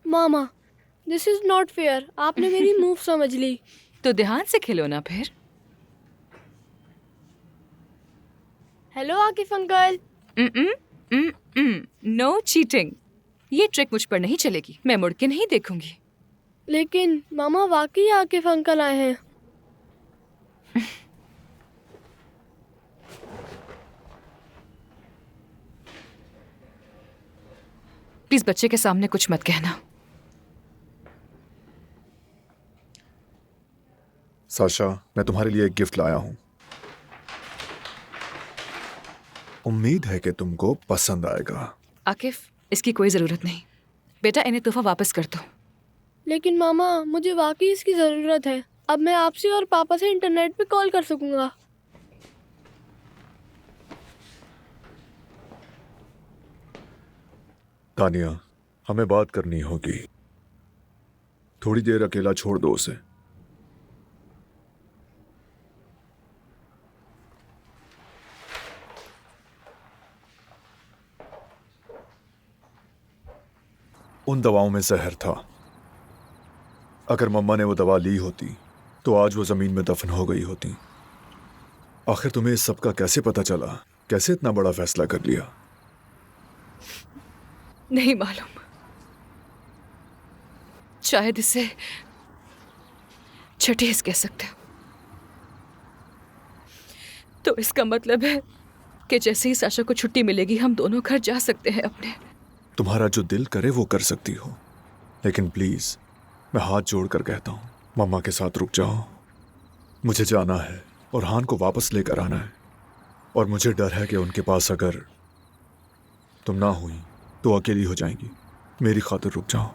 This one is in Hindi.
Mama, this is not fair. आपने मेरी मूव समझ ली। तो ध्यान से खेलो ना फिर। Hello Akif uncle. No cheating. ये ट्रिक मुझ पर नहीं चलेगी। मैं मुड़ के नहीं देखूंगी। लेकिन मामा, वाकई आकिफ अंकल आए हैं। प्लीज बच्चे के सामने कुछ मत कहना। साशा, मैं तुम्हारे लिए एक गिफ्ट लाया हूं। उम्मीद है कि तुमको पसंद आएगा। आकिफ, इसकी कोई जरूरत नहीं। बेटा, इन्हें तोहफा वापस कर दो। लेकिन मामा, मुझे वाकई इसकी जरूरत है। अब मैं आपसे और पापा से इंटरनेट पे कॉल कर सकूंगा। तानिया, हमें बात करनी होगी। थोड़ी देर अकेला छोड़ दो उसे। उन दवाओं में जहर था। अगर मम्मा ने वो दवा ली होती तो आज वो जमीन में दफन हो गई होती। आखिर तुम्हें इस सब का कैसे पता चला? कैसे इतना बड़ा फैसला कर लिया? नहीं मालूम। शायद इसे छठेस कह सकते हो। तो इसका मतलब है कि जैसे ही साशा को छुट्टी मिलेगी हम दोनों घर जा सकते हैं अपने। तुम्हारा जो दिल करे वो कर सकती हो, लेकिन प्लीज मैं हाथ जोड़कर कहता हूं, मम्मा के साथ रुक जाओ। मुझे जाना है और हान को वापस लेकर आना है, और मुझे डर है कि उनके पास अगर तुम ना हुई तो अकेली हो जाएंगी। मेरी खातिर रुक जाओ।